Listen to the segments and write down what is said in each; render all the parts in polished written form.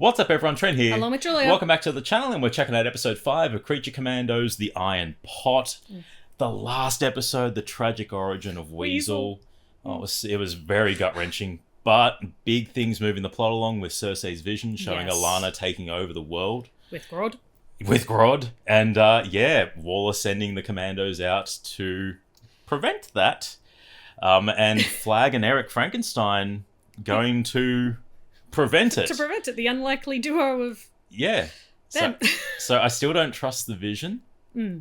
What's up everyone, Trent here. Along with Julia. Welcome back to the channel, and we're checking out episode 5 of Creature Commandos, The Iron Pot. The last episode, the tragic origin of Weasel. Oh, it was very gut-wrenching, but big things moving the plot along with Cersei's vision, showing Alana taking over the world. With Grodd. And Waller sending the Commandos out to prevent that. And Flag and Eric Frankenstein going to prevent it. The unlikely duo of them. So I still don't trust the vision,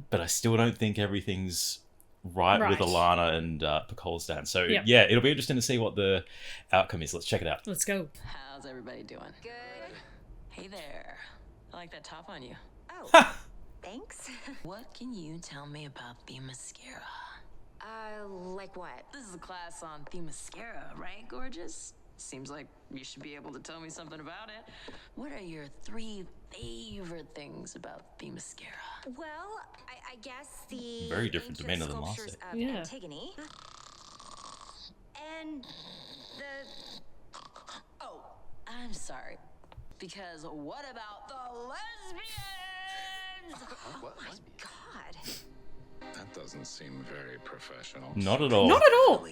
but I still don't think everything's right. With Alana and Pokolistan. So it'll be interesting to see what the outcome is. Let's check it out. Let's go. How's everybody doing? Good. Hey there. I like that top on you. Oh, thanks. What can you tell me about the mascara? Like what? This is a class on the mascara, right, gorgeous? Seems like you should be able to tell me something about it. What are your 3 favorite things about the mascara? Well, I guess the very different domain than last sculptures day. of Antigone. And the... Oh, I'm sorry. Because what about the lesbians? Oh my god. That doesn't seem very professional. Not at all. Not at all.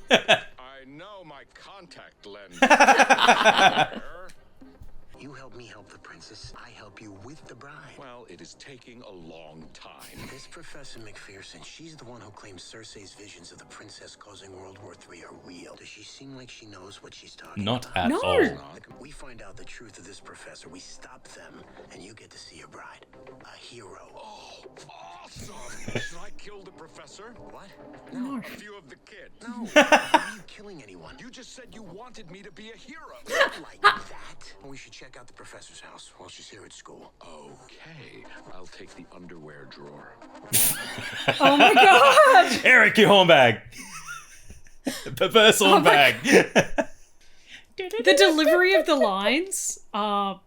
I know my contact lens. You help me help the princess, I help you with the bride. Well, it is taking a long time. This Professor McPherson, she's the one who claims Cersei's visions of the princess causing World War III are real. Does she seem like she knows what she's talking Not about? at all. We find out the truth of this professor, we stop them, and you get to see your bride. A hero. Oh, awesome! Should I kill the professor? What? No. A few of the kids. No. Why are you killing anyone? You just said you wanted me to be a hero. Not like that. We should check out the professor's house while she's here at school. Okay, I'll take the underwear drawer. Oh my god! Eric, your hornbag. Perverse hornbag. The delivery of the lines are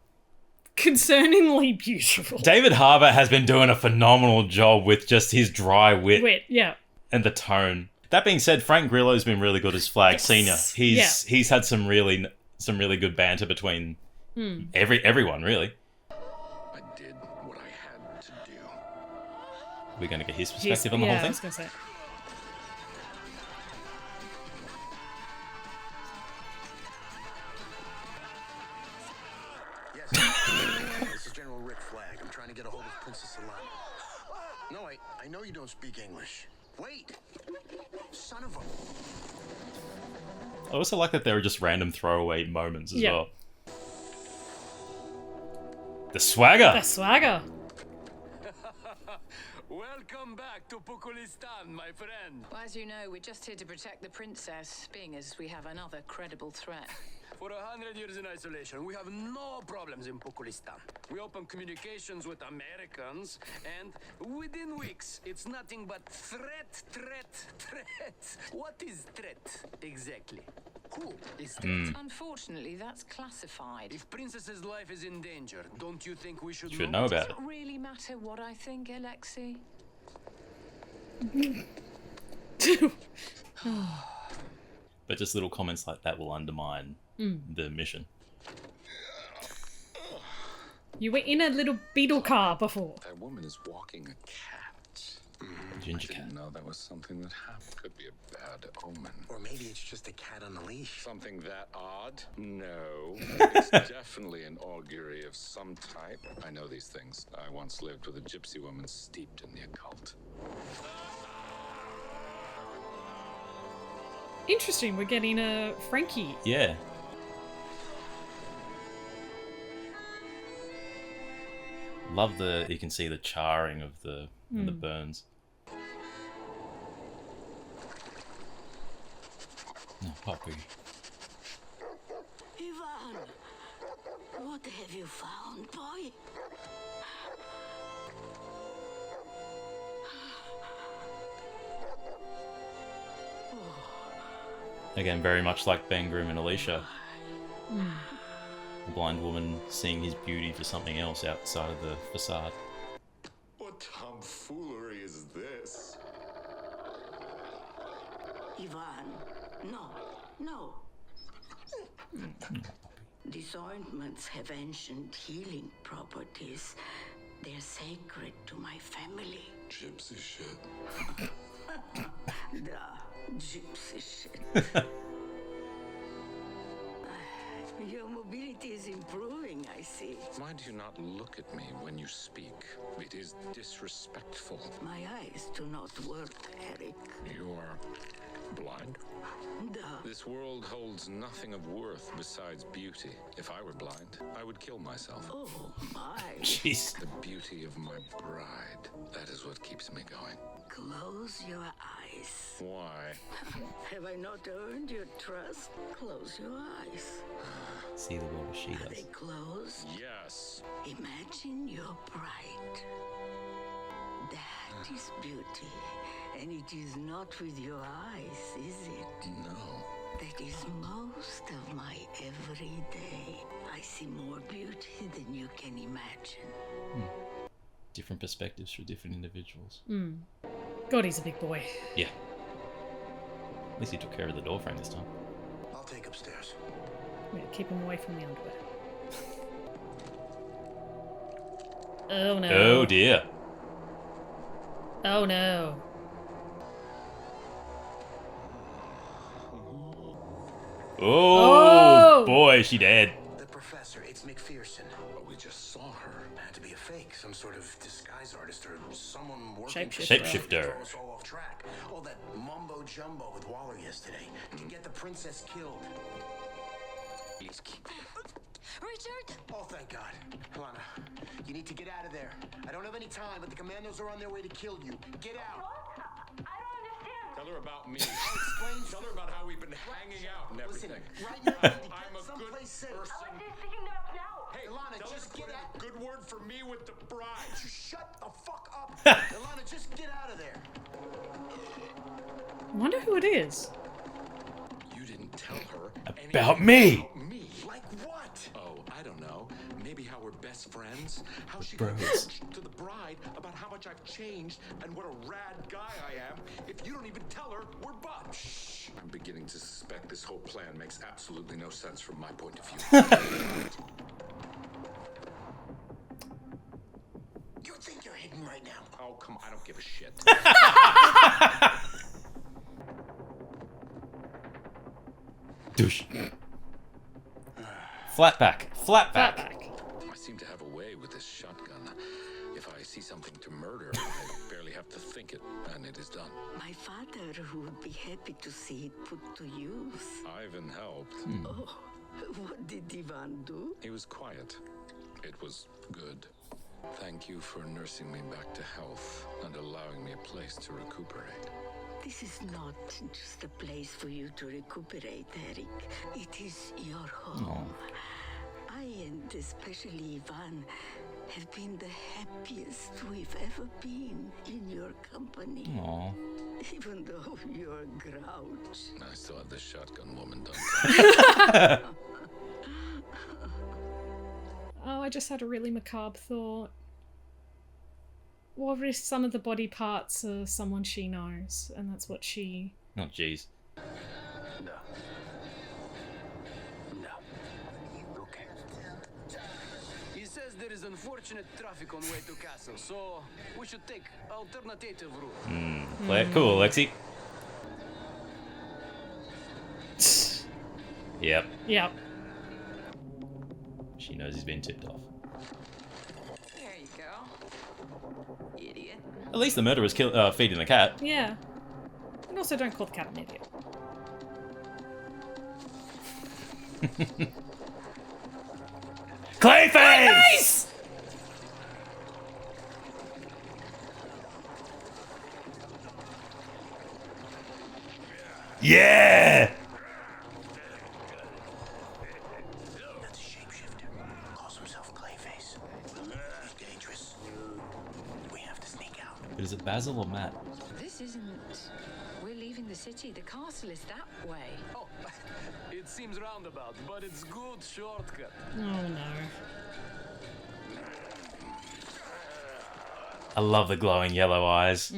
concerningly beautiful. David Harbour has been doing a phenomenal job with just his dry wit. And the tone. That being said, Frank Grillo's been really good as Flag Senior. He's had some really good banter between everyone, really. I did what I had to do. We're going to get his perspective on the whole thing. I was going to say. Yes. This is General Rick Flag. I'm trying to get a hold of Princess Alana. No, I know you don't speak English. Wait! Son of a... I also like that there are just random throwaway moments as well. The swagger! The swagger. Welcome back to Pokolistan, my friend. Well, as you know, we're just here to protect the princess, being as we have another credible threat. For 100 years in isolation, we have no problems in Pokolistan. We open communications with Americans, and within weeks, it's nothing but threat. What is threat, exactly? Who is threat? Unfortunately, that's classified. If Princess's life is in danger, don't you think we should know about it? Does it really matter what I think, Alexei? But just little comments like that will undermine the mission. You were in a little beetle car before. That woman is walking a cat. Ginger I cat. didn't know that was something that happened. Could be a bad omen. Or maybe it's just a cat on a leash. Something that odd? No. It's definitely an augury of some type. I know these things. I once lived with a gypsy woman steeped in the occult. Interesting, we're getting a Frankie. Yeah. Love you can see the charring of the burns. Oh, puppy. Ivan, what have you found, boy? Again, very much like Ben Grimm and Alicia. A blind woman seeing his beauty for something else outside of the facade. What tomfoolery is this? Ivan, no. No. These ointments have ancient healing properties. They're sacred to my family. Gypsy shit. The gypsy shit. Your mobility is improving, I see. Why do you not look at me when you speak? It is disrespectful. My eyes do not work, Eric. You are blind? Duh. This world holds nothing of worth besides beauty. If I were blind, I would kill myself. Oh, my. Jeez. The beauty of my bride. That is what keeps me going. Close your eyes. Why? Have I not earned your trust? Close your eyes. See the world as she Are they does. closed? Yes. Imagine your bride. That is beauty. And it is not with your eyes, is it? No. That is most of my everyday. I see more beauty than you can imagine. Different perspectives for different individuals. God, he's a big boy. Yeah. At least he took care of the door frame this time. I'll take upstairs. Yeah, keep him away from the underwear. Oh no. Oh dear. Oh no. Oh, boy, she dead. The professor, it's McPherson. But we just saw her. Had to be a fake, some sort of disguise artist or someone working Shapeshifter. to throw us all off track. All that mumbo jumbo with Waller yesterday to get the princess killed. Please keep Richard! Oh, thank God. Alana, you need to get out of there. I don't have any time, but the Commandos are on their way to kill you. Get out. Tell her about me. I'll explain. Tell her about how we've been hanging out and Listen, everything. right now, I need to I'm get a good someplace safe. person. Hey, Ilana, tell just her to get put out. a good word for me with the bride. Just shut the fuck up. Ilana, just get out of there. I wonder who it is. You didn't tell her About anything me. About me. Like what? Oh, I don't know. Maybe how we're best friends. How she Bros. can bitch to the bride about how much I've changed and what a rad guy I am. If you don't even tell her, we're buds. Shh. I'm beginning to suspect this whole plan makes absolutely no sense from my point of view. You think you're hidden right now? Oh, come on. I don't give a shit. Douche. Flat back. Flat back. I seem to have a way with this shotgun. If I see something to murder, I barely have to think it, and it is done. My father would be happy to see it put to use. Ivan helped. Oh, what did Ivan do? He was quiet. It was good. Thank you for nursing me back to health and allowing me a place to recuperate. This is not just a place for you to recuperate, Eric. It is your home. I and especially Ivan have been the happiest we've ever been in your company. Aw. Even though you're a grouch. I still have this shotgun woman done. Oh, I just had a really macabre thought. What if some of the body parts are someone she knows, and that's what she... Oh, jeez. No. No. Okay. He says there is unfortunate traffic on way to castle, so we should take alternative route. Cool, Lexi. Yep. Yep. She knows he's been tipped off. There you go. Idiot. At least the murderer's feeding the cat. Yeah. And also don't call the cat an idiot. Clayface! Yeah! That's a shapeshifter. Calls himself Clayface. He's dangerous. We have to sneak out. Is it Basil or Matt? This isn't. We're leaving the city. The castle is that way. Oh, it seems roundabout, but it's good shortcut. Oh no. I love the glowing yellow eyes.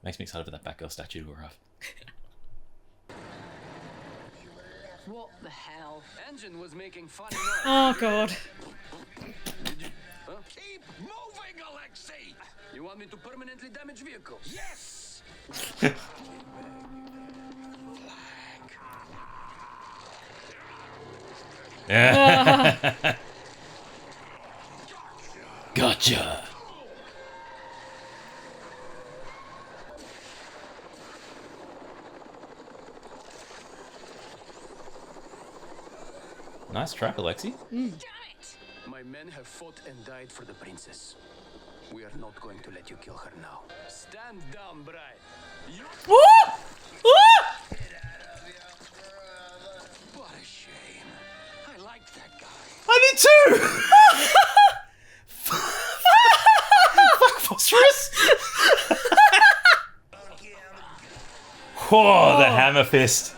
Makes me excited for that Batgirl statue to arrive. What the hell? Engine was making funny noise. Oh god. Huh? Keep moving, Alexei! You want me to permanently damage vehicles? Yes! Gotcha. Nice track, Alexi. Damn it! My men have fought and died for the princess. We are not going to let you kill her now. Stand down, bride. What a shame. I liked that guy. I did too! Fuck Phosphorus! Whoa, the hammer fist.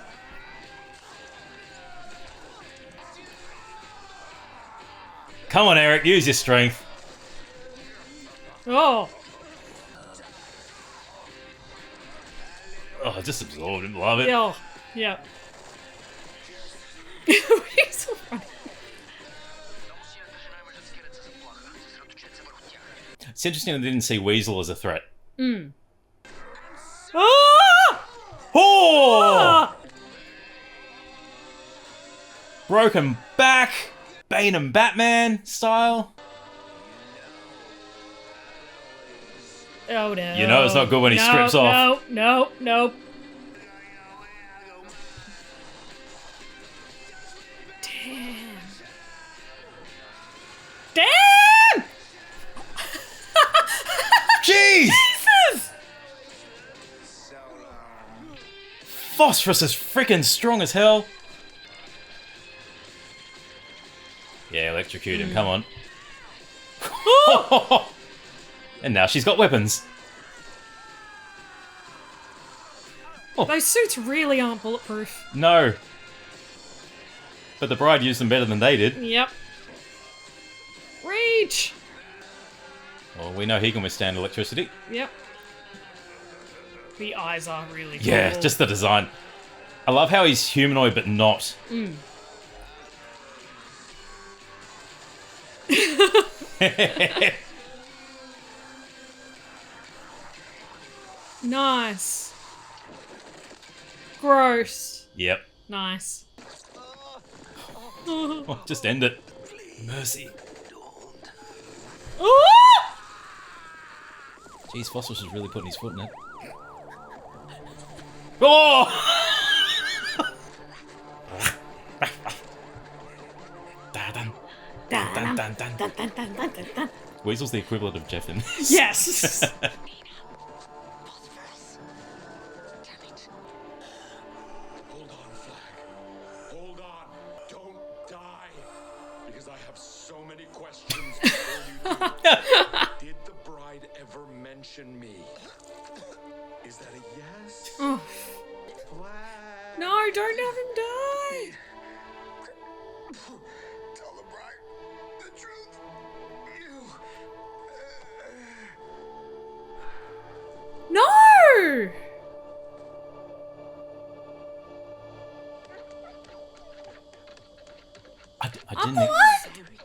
Come on, Eric, use your strength. Oh. Oh, just absorbed him, love it. Yeah. Yeah. He's so funny. It's interesting that they didn't see Weasel as a threat. Ah! Oh! Broken back, Bane and Batman style. Oh no. You know it's not good when he strips off. No. Damn! Jeez! Jesus! Phosphorus is freaking strong as hell. Yeah, electrocute him, come on. And now she's got weapons. Those suits really aren't bulletproof. No. But the bride used them better than they did. Yep. Reach! Well, we know he can withstand electricity. Yep. The eyes are really cool. Yeah, just the design. I love how he's humanoid but not. Nice. Gross. Yep. Nice. Oh, just end it. Mercy. Oh! Jeez, Phosphorus is really putting his foot in it. Oh! Dun, dun, dun. Weasel's the equivalent of Jeff in this. Yes. Hold on, Flag. Hold on. Don't die. Because I have so many questions before you do. Did the bride ever mention me? Is that a yes? Oh. Flag. No, don't have him die. Tell the bride the truth. You. No! I didn't. Eric,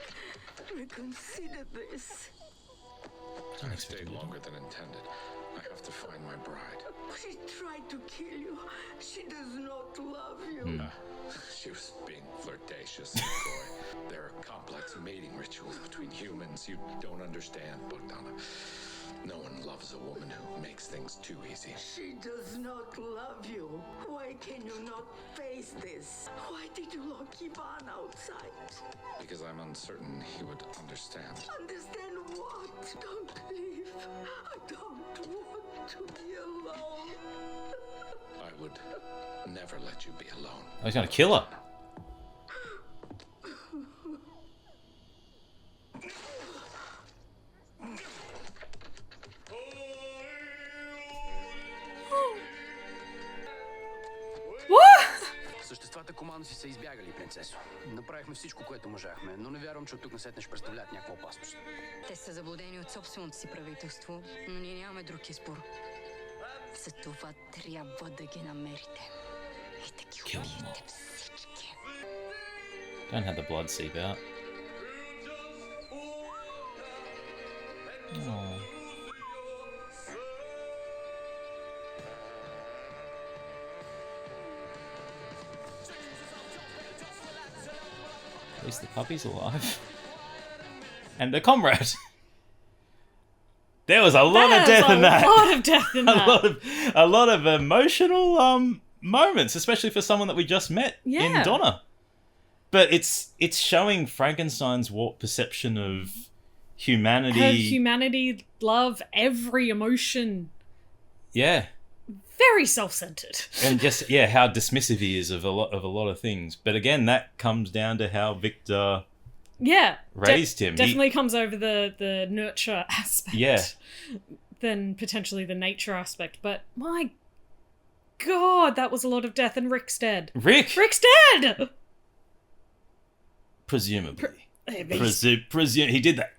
reconsider this. Don't I expect stayed him to do longer than intended. I have to find my bride. She tried to kill you. She does not love you. She was being flirtatious and coy. There are complex mating rituals between humans you don't understand, Bogdana. No one loves a woman who makes things too easy. She does not love you. Why can you not face this? Why did you lock Ivan outside? Because I'm uncertain he would understand. Understand what? Don't leave. I don't want to be alone. I would never let you be alone. I was gonna kill her. Съществата Командоси са избягали, принцесо. Направихме всичко, което можахме, но не вярвам, че от тук насетне ще представляват някаква опасност. Те са заблудени от собственото си правителство, но ние нямаме друг избор. За това трябва да ги намерите. И да ги убиете всички. Don't have the blood seep out. Oh. At least the puppy's alive. And a comrade. There was a lot of death in that. A lot of death in that. A lot of emotional moments, especially for someone that we just met in Donna. But it's showing Frankenstein's warped perception of humanity. Her humanity, love, every emotion. Yeah. Very self-centered. And just how dismissive he is of a lot of things. But again, that comes down to how Victor raised him. Definitely comes over the nurture aspect. Yeah. Than potentially the nature aspect. But my God, that was a lot of death, and Rick's dead. Rick's dead! Presumably. He he did that.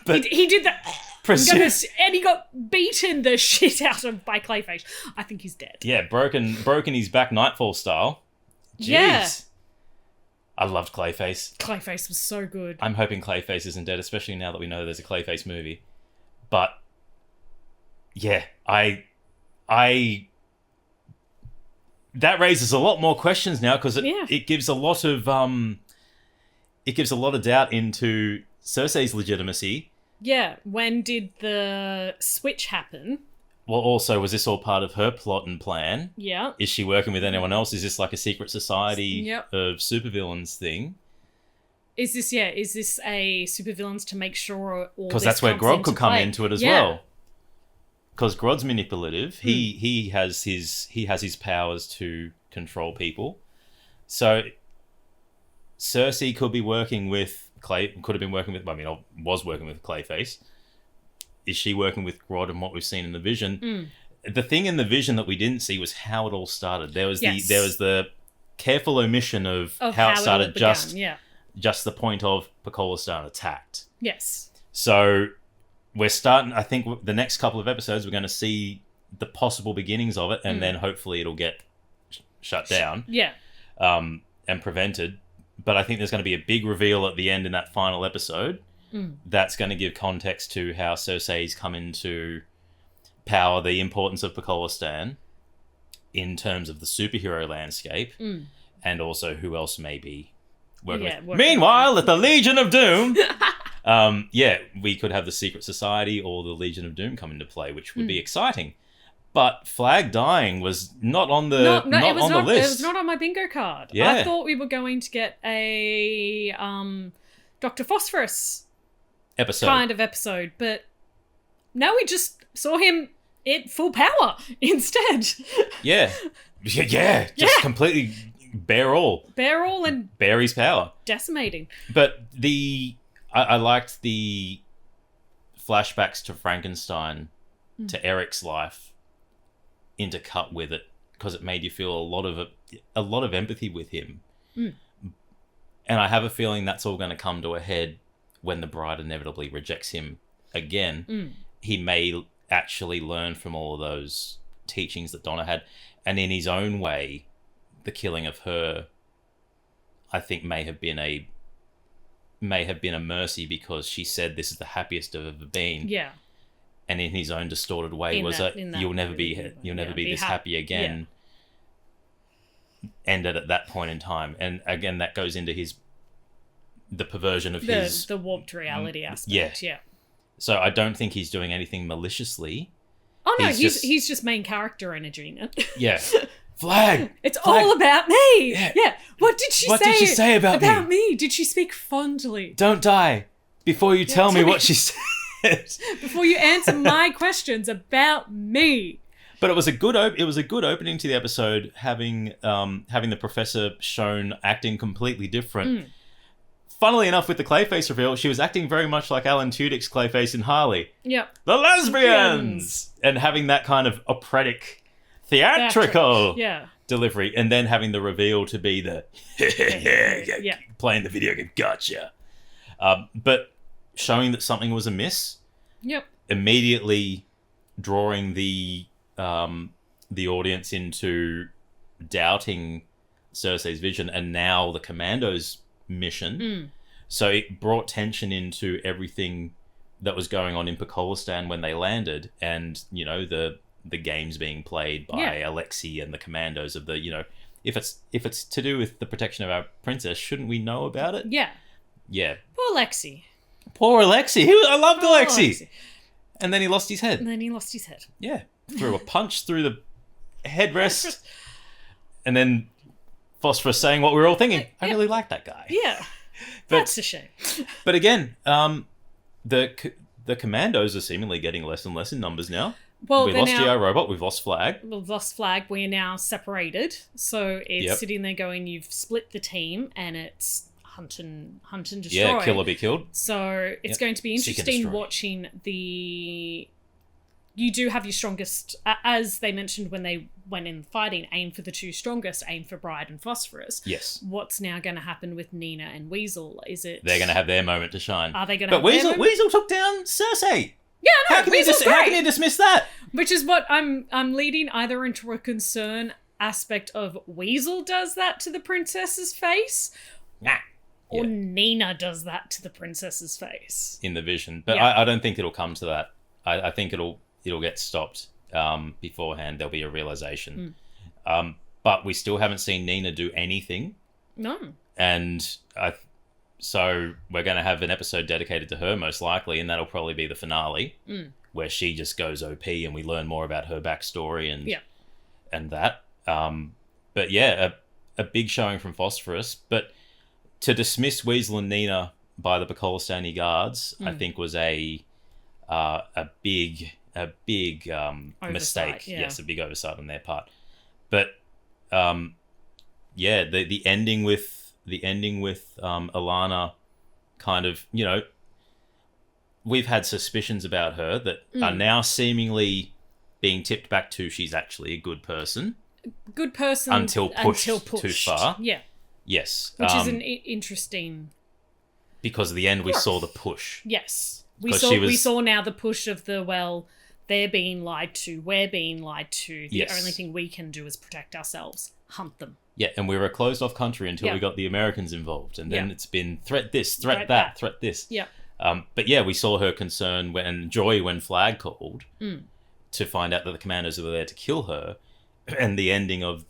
But he did that. And he got beaten the shit out of by Clayface. I think he's dead. Yeah, broken his back Nightfall style. Jeez. Yeah. I loved Clayface. Clayface was so good. I'm hoping Clayface isn't dead, especially now that we know there's a Clayface movie. But yeah, I that raises a lot more questions now, because it gives a lot of doubt into Cersei's legitimacy. Yeah, when did the switch happen? Well, also, was this all part of her plot and plan? Yeah. Is she working with anyone else? Is this like a secret society Yep. of supervillains thing? Is this a supervillains to make sure all Because this that's where comes Grodd into could come play? into it as well. Because Grodd's manipulative. He has his powers to control people. So Cersei could be working with was working with Clayface. Is she working with Grodd and what we've seen in the vision? The thing in the vision that we didn't see was how it all started. There was the careful omission of how it started, just the point of Pakistan attacked. Yes. So we're starting, I think the next couple of episodes we're going to see the possible beginnings of it, and then hopefully it'll get shut down. Yeah. And prevented. But I think there's going to be a big reveal at the end in that final episode that's going to give context to how Cersei's come into power, the importance of Pakistan in terms of the superhero landscape, and also who else may be working with. Meanwhile, at the Legion of Doom, we could have the Secret Society or the Legion of Doom come into play, which would be exciting. But Flag dying was not on the list. It was not on my bingo card. Yeah. I thought we were going to get a Dr. Phosphorus kind of episode, but now we just saw him at full power instead. Yeah. Completely bare all and bare his power, decimating. But I liked the flashbacks to Frankenstein, to Eric's life, intercut with it, because it made you feel a lot of empathy with him. And I have a feeling that's all going to come to a head when the bride inevitably rejects him again. He may actually learn from all of those teachings that Donna had, and in his own way, the killing of her, I think, may have been a mercy, because she said this is the happiest I've ever been. Yeah. And in his own distorted way you'll never be this happy again. Ended at that point in time, and again that goes into the perversion of the warped reality aspect. Yeah. So I don't think he's doing anything maliciously. Oh no, he's just main character energy in it. Yeah. Flag. It's all about me. Yeah. What did she say about me? Did she speak fondly? Don't die before you tell me what she said. Before you answer my questions about me. But it was a good opening to the episode, having the professor shown acting completely different. Funnily enough, with the Clayface reveal, she was acting very much like Alan Tudyk's Clayface in Harley. Yep. The lesbians! And having that kind of operatic, theatrical delivery, and then having the reveal to be the playing the video game, gotcha. But showing that something was amiss. Yep. Immediately drawing the audience into doubting Cersei's vision, and now the Commandos mission. So it brought tension into everything that was going on in Pakistan when they landed, and the games being played by Alexei and the Commandos of the if it's to do with the protection of our princess, shouldn't we know about it? Yeah. Poor Alexei. I loved Alexei. And then he lost his head. Yeah. Threw a punch through the headrest. And then Phosphorus saying what we were all thinking. I really like that guy. Yeah. That's a shame. But again, the Commandos are seemingly getting less and less in numbers now. Well, we've lost GI Robot, we've lost Flag. We are now separated. So it's sitting there going, you've split the team, and it's hunt and destroy. Yeah, kill or be killed. So it's going to be interesting watching the... You do have your strongest, as they mentioned when they went in fighting, aim for the two strongest, aim for Bride and Phosphorus. Yes. What's now going to happen with Nina and Weasel? Is it... They're going to have their moment to shine. Are they going to have their moment? But Weasel took down Cersei. Yeah, no, how can you dismiss that? Which is what I'm leading either into a concern aspect of Weasel does that to the princess's face, or Nina does that to the princess's face in the vision. But I don't think it'll come to that. I think it'll get stopped beforehand. There'll be a realization. But we still haven't seen Nina do anything. No. And so we're going to have an episode dedicated to her, most likely, and that'll probably be the finale, where she just goes OP and we learn more about her backstory and that. But yeah, a big showing from Phosphorus. But to dismiss Weasel and Nina by the Pakistani guards, I think was a big mistake. Yeah. Yes, a big oversight on their part. But the ending with Alana, kind of, we've had suspicions about her that are now seemingly being tipped back to she's actually a good person. Until pushed too far. Yeah. Yes. Which is an interesting... Because at the end we saw the push. Yes. We saw now the push of they're being lied to, we're being lied to. The only thing we can do is protect ourselves. Hunt them. Yeah, and we were a closed-off country until we got the Americans involved. And then it's been threat this, threat that, threat this. Yeah. But yeah, we saw her concern and joy when Flag called to find out that the Commandos were there to kill her. And the ending of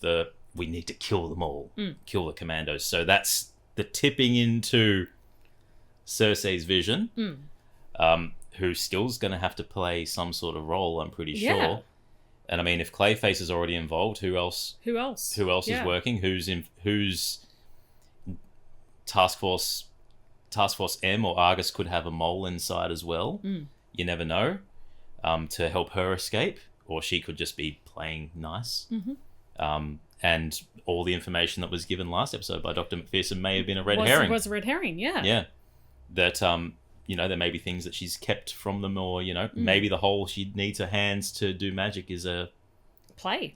we need to kill them all. Kill the Commandos. So that's the tipping into Cersei's vision. Who still's going to have to play some sort of role, I'm pretty sure. And I mean, if Clayface is already involved, who else is working? Who's Task Force M or Argus could have a mole inside as well. You never know. To help her escape, or she could just be playing nice. And all the information that was given last episode by Dr. McPherson may have been a red herring. It was a red herring, yeah. Yeah. That, there may be things that she's kept from them, or, maybe the whole she needs her hands to do magic is a play.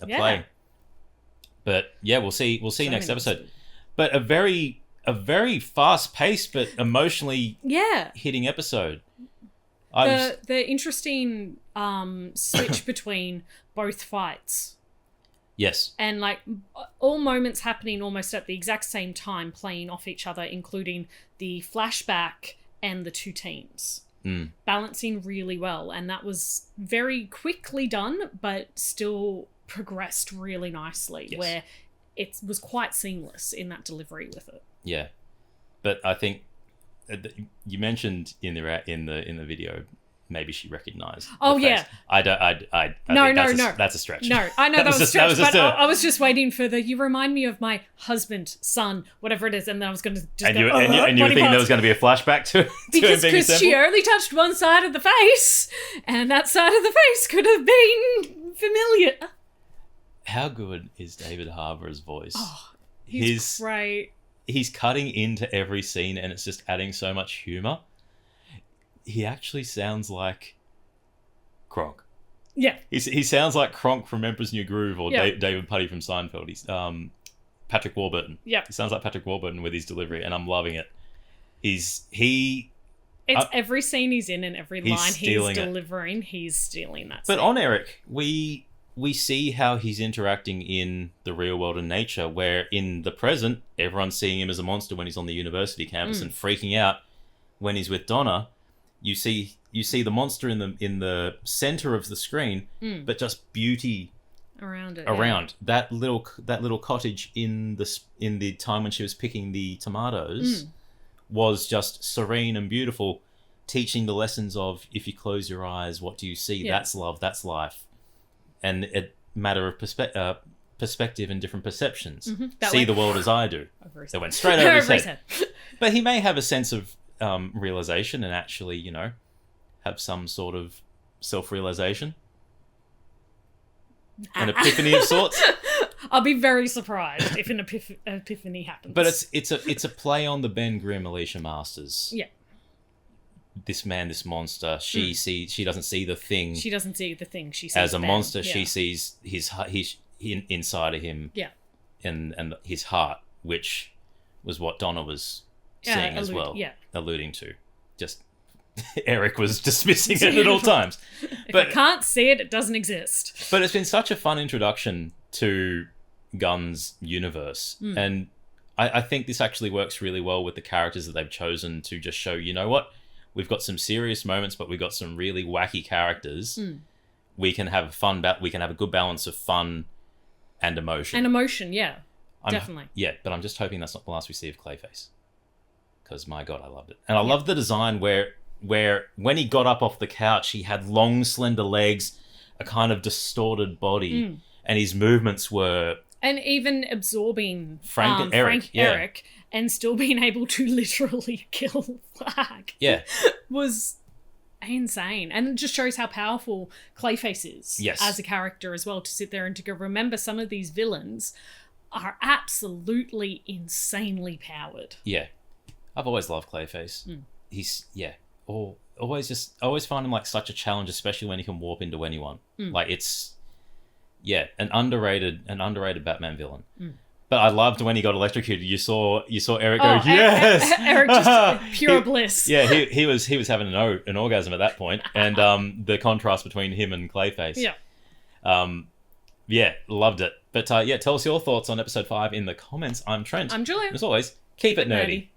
But yeah, we'll see next episode. But a very fast-paced but emotionally hitting episode. The interesting switch between both fights. Yes. And all moments happening almost at the exact same time, playing off each other, including the flashback and the two teams. Balancing really well. And that was very quickly done, but still progressed really nicely, where it was quite seamless in that delivery with it. Yeah. But I think you mentioned in the video, maybe she recognised. Oh yeah. I think that's a stretch. No, I know that was a stretch, but I was just waiting for you remind me of my husband, son, whatever it is, and then I was going to just and you were thinking there was going to be a flashback to because she only touched one side of the face, and that side of the face could have been familiar. How good is David Harbour's voice? Oh, he's great. He's cutting into every scene, and it's just adding so much humour. He actually sounds like Kronk. Yeah. He sounds like Kronk from Emperor's New Groove, or David Putty from Seinfeld. He's Patrick Warburton. Yeah. He sounds like Patrick Warburton with his delivery, and I'm loving it. It's every scene he's in and every line he's delivering, he's stealing that scene. But on Eric, we we see how he's interacting in the real world and nature, where in the present, everyone's seeing him as a monster when he's on the university campus and freaking out when he's with Donna. You see the monster in the center of the screen, but just beauty around it. That little cottage in the time when she was picking the tomatoes was just serene and beautiful, teaching the lessons of, if you close your eyes, what do you see? That's love, that's life. And a matter of perspective and different perceptions. See the world as I do. That went straight over his head. But he may have a sense of realization and actually, you know, have some sort of self-realization. An epiphany of sorts. I'll be very surprised if an epiphany happens. But it's a play on the Ben Grimm Alicia Masters. Yeah. This monster. She doesn't see the thing. She doesn't see the thing. She sees as a Ben. monster. Yeah. She sees his inside of him. Yeah. And his heart, which was what Donna was seeing as well. Yeah. Alluding to. Just Eric was dismissing it at all times. But I can't see it, it doesn't exist. But it's been such a fun introduction to Gunn's universe. And I think this actually works really well with the characters that they've chosen to just show, you know what? We've got some serious moments, but we've got some really wacky characters. We can have we can have a good balance of fun and emotion. And emotion, yeah. Definitely. Yeah, but I'm just hoping that's not the last we see of Clayface. Because, my God, I loved it. And I loved the design where when he got up off the couch, he had long, slender legs, a kind of distorted body, and his movements were... And even absorbing Frank Eric, and still being able to literally kill Flag. Yeah. Was insane. And it just shows how powerful Clayface is as a character as well, to sit there and to go, remember some of these villains are absolutely insanely powered. Yeah. I've always loved Clayface. He's, I always find him like such a challenge, especially when he can warp into anyone. Like it's, an underrated Batman villain. But I loved when he got electrocuted. You saw Eric go, yes! Eric just pure bliss. Yeah, he was having an orgasm at that point, and the contrast between him and Clayface. Yeah. Loved it. But tell us your thoughts on episode 5 in the comments. I'm Trent. I'm Julia. As always, keep it nerdy.